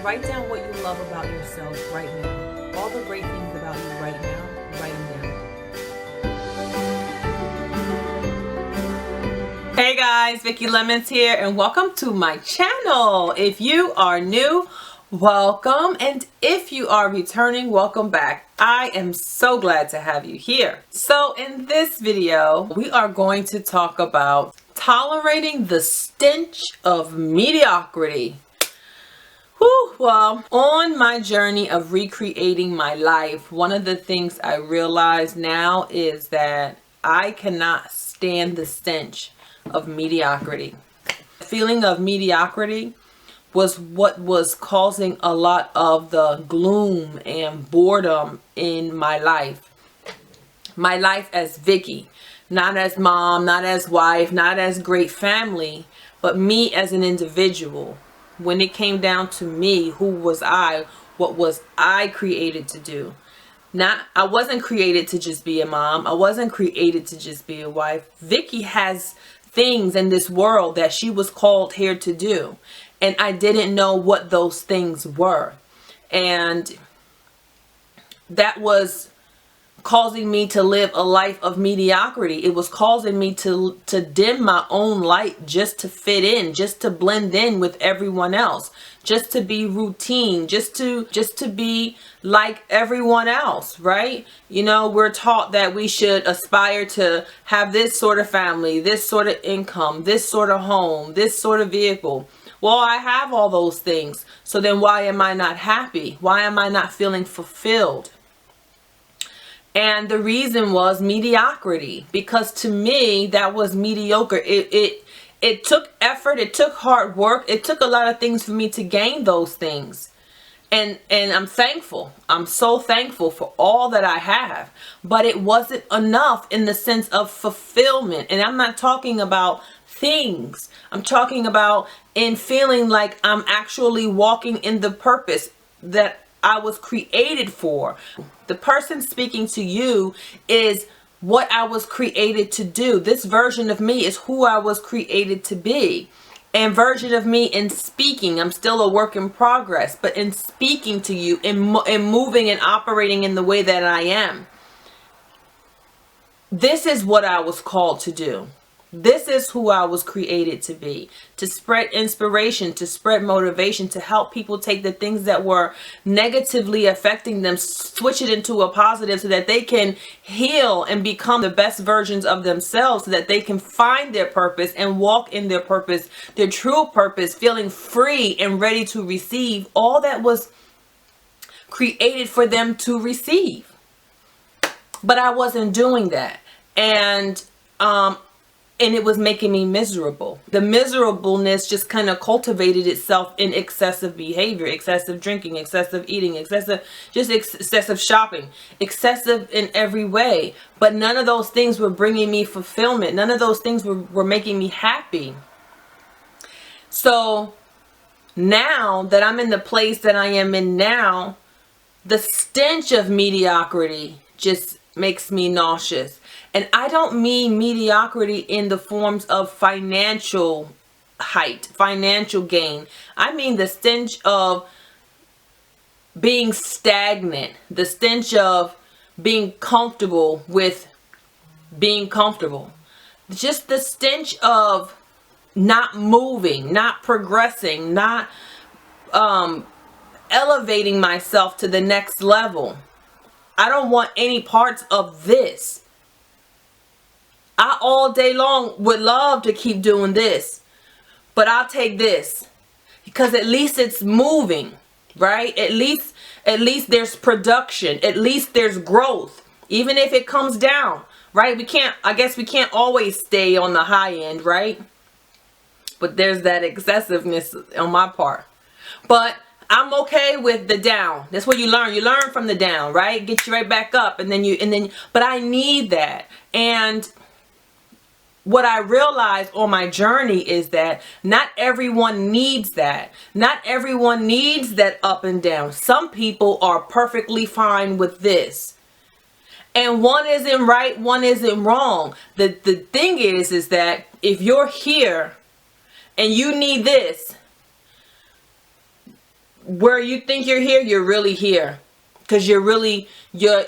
Write down what you love about yourself right now. All the great things about you right now, write them down. Hey guys, Vicki Lemons here and welcome to my channel. If you are new, welcome, and if you are returning, welcome back. I am so glad to have you here. So in this video, we are going to talk about tolerating the stench of mediocrity. Well, on my journey of recreating my life, one of the things I realize now is that I cannot stand the stench of mediocrity. The feeling of mediocrity was what was causing a lot of the gloom and boredom in my life. My life as Vicki, not as mom, not as wife, not as great family, but me as an individual. When it came down to me, who was I? What was I created to do? I wasn't created to just be a mom. I wasn't created to just be a wife. Vicki has things in this world that she was called here to do. And I didn't know what those things were. And that was causing me to live a life of mediocrity. It was causing me to dim my own light just to fit in, just to blend in with everyone else, just to be routine, just to be like everyone else, right? You know, we're taught that we should aspire to have this sort of family, this sort of income, this sort of home, this sort of vehicle. Well, I have all those things. So then why am I not happy? Why am I not feeling fulfilled? And the reason was mediocrity, because to me, that was mediocre. It took effort. It took hard work. It took a lot of things for me to gain those things. And I'm thankful. I'm so thankful for all that I have. But it wasn't enough in the sense of fulfillment. And I'm not talking about things. I'm talking about in feeling like I'm actually walking in the purpose that I was created for. The person speaking to you is what I was created to do. This version of me is who I was created to be. And version of me in speaking, I'm still a work in progress, but in speaking to you, in moving and operating in the way that I am. This is what I was called to do. This is who I was created to be, to spread inspiration, to spread motivation, to help people take the things that were negatively affecting them, switch it into a positive so that they can heal and become the best versions of themselves, so that they can find their purpose and walk in their purpose, their true purpose, feeling free and ready to receive all that was created for them to receive. But I wasn't doing that. And it was making me miserable. The miserableness just kind of cultivated itself in excessive behavior, excessive drinking, excessive eating, excessive shopping, excessive in every way. But none of those things were bringing me fulfillment. None of those things were making me happy. So now that I'm in the place that I am in now, the stench of mediocrity just makes me nauseous. And I don't mean mediocrity in the forms of financial height, financial gain. I mean the stench of being stagnant, the stench of being comfortable with being comfortable. Just the stench of not moving, not progressing, not elevating myself to the next level. I don't want any parts of this. I all day long would love to keep doing this, but I'll take this because at least it's moving, right? At least there's production. At least there's growth, even if it comes down, right? I guess we can't always stay on the high end, right? But there's that excessiveness on my part. But I'm okay with the down. That's what you learn. You learn from the down, right? Get you right back up, but I need that. And what I realized on my journey is that not everyone needs that. Not everyone needs that up and down. Some people are perfectly fine with this. And one isn't right, one isn't wrong. The thing is that if you're here and you need this, where you think you're here, you're really here. Because you're really, you're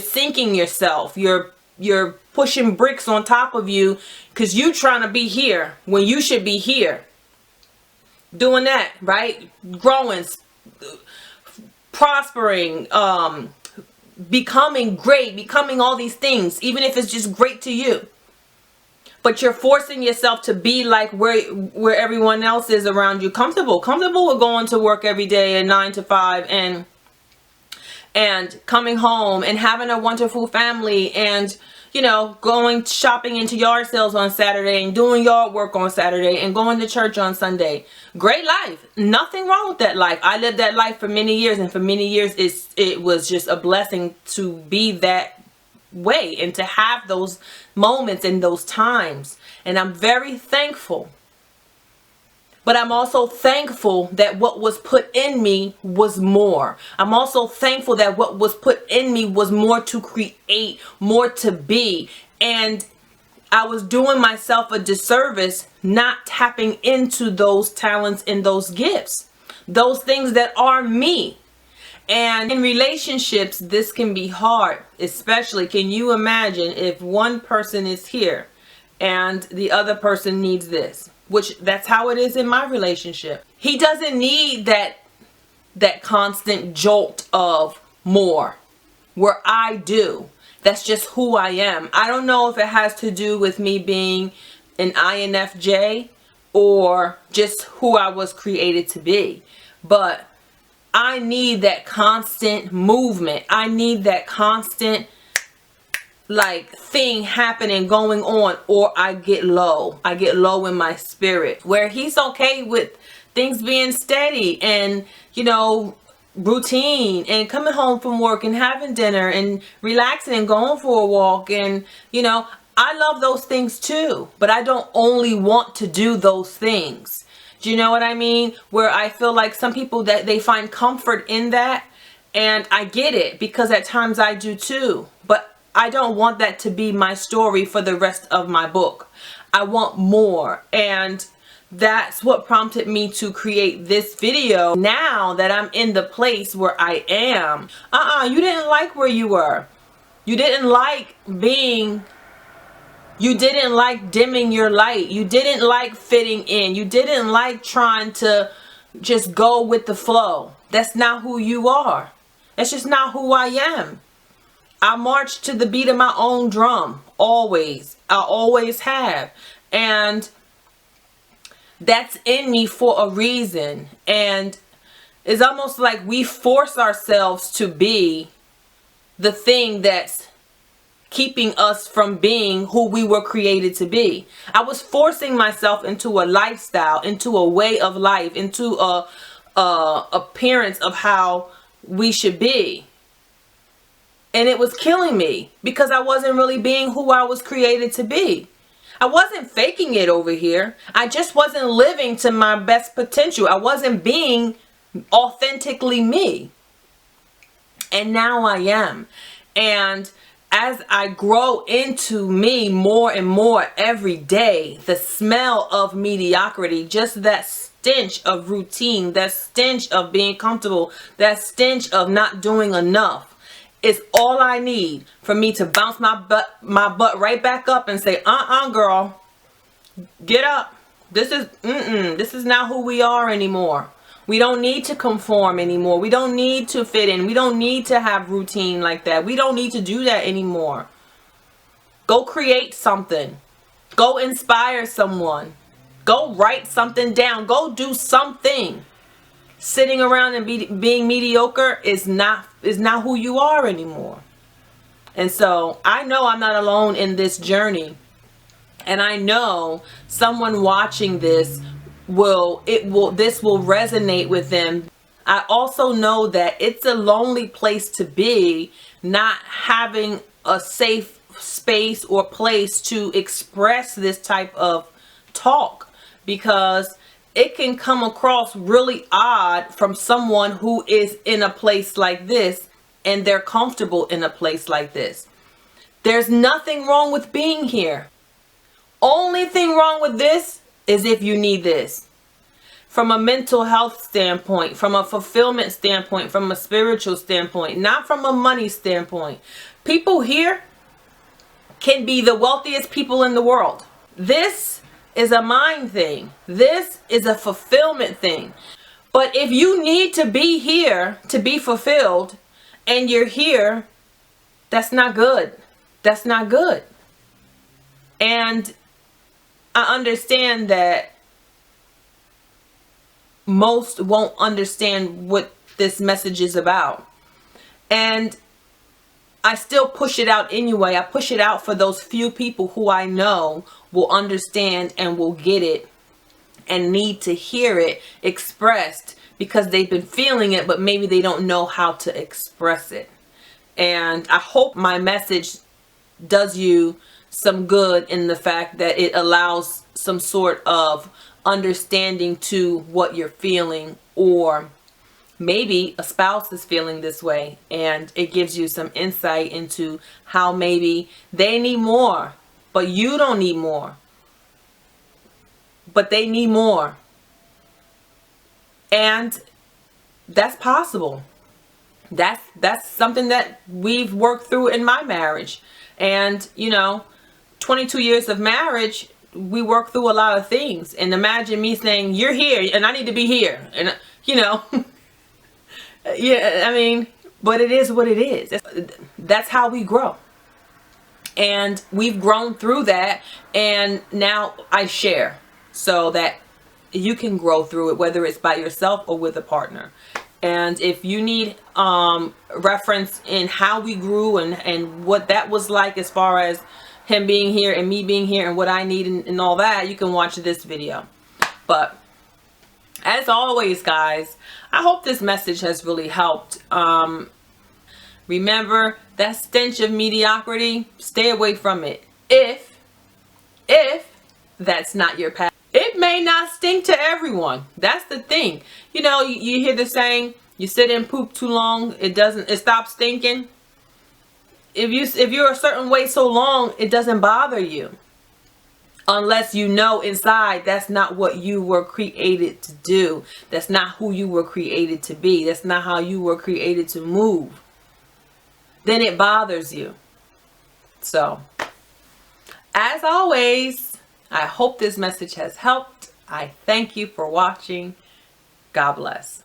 sinking yourself. You're pushing bricks on top of you because you trying to be here when you should be here. Doing that, right? Growing, prospering, becoming great, becoming all these things, even if it's just great to you. But you're forcing yourself to be like where everyone else is around you, comfortable with going to work every day at 9 to 5 and coming home and having a wonderful family and, you know, going shopping into yard sales on Saturday and doing yard work on Saturday and going to church on Sunday. Great life. Nothing wrong with that life. I lived that life for many years, and for many years it was just a blessing to be that way and to have those moments and those times. And I'm very thankful. But I'm also thankful that what was put in me was more. I'm also thankful that what was put in me was more to create, more to be. And I was doing myself a disservice not tapping into those talents and those gifts, those things that are me. And in relationships, this can be hard, especially, can you imagine if one person is here and the other person needs this? Which that's how it is in my relationship. He doesn't need that constant jolt of more, where I do. That's just who I am. I don't know if it has to do with me being an INFJ or just who I was created to be. But I need that constant movement. I need that constant like thing happening, going on, or I get low. I get low in my spirit, where he's okay with things being steady and, you know, routine and coming home from work and having dinner and relaxing and going for a walk. And, you know, I love those things too, but I don't only want to do those things. Do you know what I mean? Where I feel like some people that they find comfort in that, and I get it because at times I do too, but I don't want that to be my story for the rest of my book. I want more. And that's what prompted me to create this video. Now that I'm in the place where I am, you didn't like where you were. You didn't like being, you didn't like dimming your light. You didn't like fitting in. You didn't like trying to just go with the flow. That's not who you are. That's just not who I am. I march to the beat of my own drum, always. I always have. And that's in me for a reason. And it's almost like we force ourselves to be the thing that's keeping us from being who we were created to be. I was forcing myself into a lifestyle, into a way of life, into a appearance of how we should be. And it was killing me because I wasn't really being who I was created to be. I wasn't faking it over here. I just wasn't living to my best potential. I wasn't being authentically me. And now I am. And as I grow into me more and more every day, the smell of mediocrity, just that stench of routine, that stench of being comfortable, that stench of not doing enough, is all I need for me to bounce my butt right back up and say, girl, get up. This is not who we are anymore. We don't need to conform anymore. We don't need to fit in. We don't need to have routine like that. We don't need to do that anymore. Go create something. Go inspire someone. Go write something down. Go do something. Sitting around and being mediocre is not who you are anymore. And so I know I'm not alone in this journey. And I know someone watching this this will resonate with them. I also know that it's a lonely place to be, not having a safe space or place to express this type of talk, because it can come across really odd from someone who is in a place like this and they're comfortable in a place like this. There's nothing wrong with being here. Only thing wrong with this is if you need this. from a mental health standpoint, from a fulfillment standpoint, from a spiritual standpoint, not from a money standpoint. People here can be the wealthiest people in the world. This is a mind thing. This is a fulfillment thing. But if you need to be here to be fulfilled and you're here, that's not good. That's not good. And I understand that most won't understand what this message is about. And I still push it out anyway. I push it out for those few people who I know will understand and will get it and need to hear it expressed because they've been feeling it, but maybe they don't know how to express it. And I hope my message does you some good in the fact that it allows some sort of understanding to what you're feeling, or maybe a spouse is feeling this way and it gives you some insight into how maybe they need more, but you don't need more, but they need more. And that's possible. That's something that we've worked through in my marriage. And, you know, 22 years of marriage, we work through a lot of things. And imagine me saying, you're here and I need to be here. And, you know, yeah, I mean, but it is what it is. That's how we grow. And we've grown through that. And now I share so that you can grow through it, whether it's by yourself or with a partner. And if you need reference in how we grew and what that was like as far as him being here and me being here and what I need and all that, you can watch this video. But as always, guys, I hope this message has really helped. Remember that stench of mediocrity, stay away from it. If that's not your path. It may not stink to everyone. That's the thing. You know, you hear the saying, you sit and poop too long, it stops stinking. If you're a certain way so long, it doesn't bother you. Unless you know inside that's not what you were created to do. That's not who you were created to be. That's not how you were created to move. Then it bothers you. So, as always, I hope this message has helped. I thank you for watching. God bless.